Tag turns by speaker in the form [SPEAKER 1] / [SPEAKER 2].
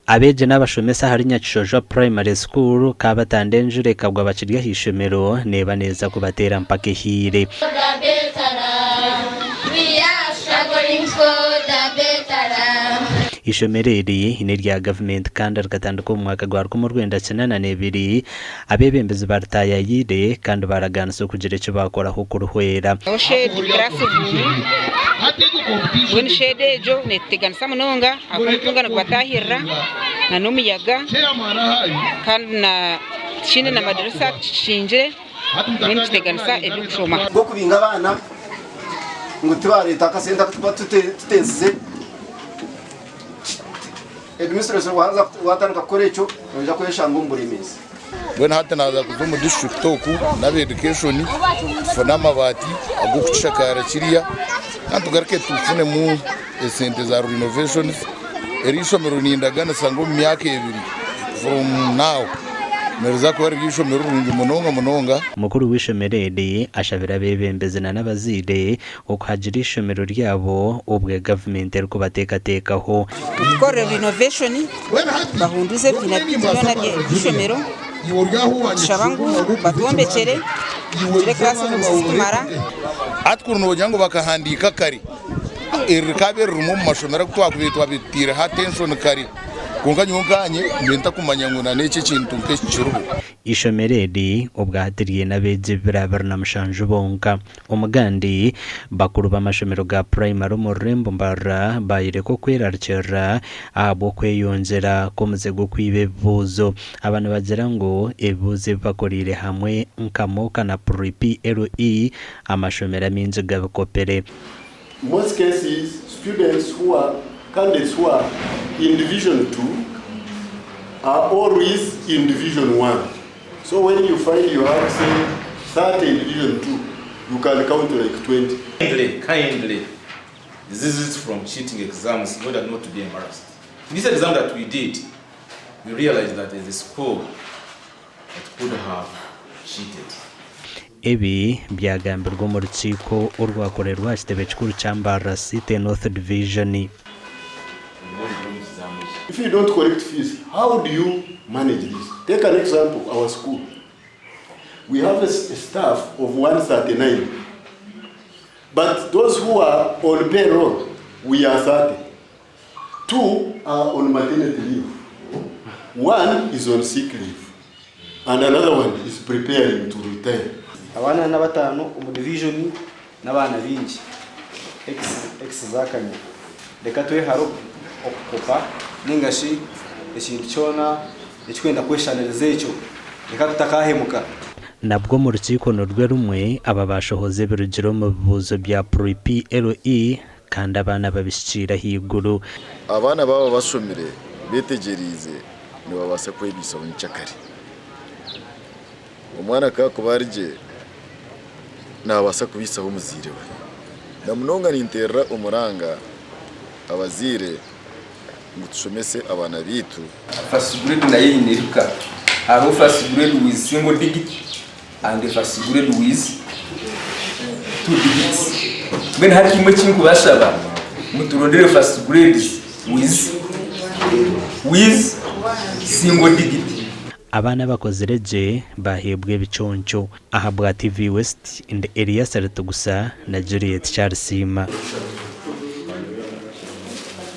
[SPEAKER 1] abeege n'abashomesa hari Nyakishojwa Primary School kabatandenjure kagwa bakirya hishomero neba neza kubatera mpaka hire ishomereri ni rya government kandi rgatandika mu mwaka gwa 1992 abebembezi bartayayire kandi baraganso kugira icyo bakora ho kuruhwera
[SPEAKER 2] When shade jo netegan samunonga akuntungana kubatahira na nomiyaga kandi na chine na madarasa shinje when tegansa ebyushoma
[SPEAKER 3] bwo kubinga abana ngo tibareta kasenda kuba tuteze administration waza watanga korecho nja kwesha ngumbura imezi
[SPEAKER 4] bwana hata naza kuzumu district oku na education fona mabati agukushakara kiriya natugarke tufune mu sente za renovations erishomero nindagana sango mu myaka ebiri from now Merza ko rishomero rungi munonga
[SPEAKER 1] mukuru w'ishomereri ashabira bebembezana n'abazide okuhagira ishomero ryabo ubwe government eriko batekatekaho
[SPEAKER 2] gukora renovation bahunduze byona by'ishomero shabangu batombekere dire classe z'umara
[SPEAKER 4] atkuruno bajyango bakahandika kari erikabe rumu mashomera twakubitwa bitira ha tension kari kunkanyunganye mbenta kumanya nguna n'iki kintu nk'ekirubu
[SPEAKER 1] ishomereri ubwahatiriye n'abeje birabar na mushanju bonka umugandi bakuru b'amashomero ga primary mu Rembo Mbarara bayireko kwerarkera abo kweyonzera komuze gukwibebuzo abantu bagira ngo ebuze bakorire hamwe nkamoka na PRE amashomera minze gabakopere.
[SPEAKER 5] Most cases students who are candidates who are in division 2 are always in division 1. So when you find you have say 30 in division 2, you can count like 20.
[SPEAKER 6] Kindly, this is from cheating exams in order not to be embarrassed. In this exam that we did, we realized that there is a school that could have cheated.
[SPEAKER 1] Ebi byagambirwa mu rukiko urwakorerwa kitebe kikuru cya Mbarara City North Division.
[SPEAKER 5] If you don't collect fees, how do you manage this? Take an example, our school. We have a staff of 139. But those who are on payroll, we are 30. 2 are on maternity leave. 1 is on sick leave. And another one is preparing to retire.
[SPEAKER 3] Abana na batano mu division n'abana bingi x zakanye reka twe haro okukopa ningashi ekintu cyona ekikwenda kweshaniriza icyo reka tutakahemuka
[SPEAKER 1] nabwo mu rukiko n'urwe rumwe aba bashohoze birugiro mu bibuzo bya PRE kandi abana babishikira higuru
[SPEAKER 4] abana baba bashomire betegerize ni babase kwebisa unyakari umwana kakubarije nabasa kubisaho muzire we namunonga ninterra umuranga abazire ngutushomese abana bitu
[SPEAKER 7] first grade na yiniruka abo first grade with single digit and the first grade with 2 digits when hari kimwe kintu bashaba muturondere first grade with single digit.
[SPEAKER 1] Abana bakoze reje bahebwe biconco aha bwa TV West in the area Saratogusa na Juliet Charles Sima.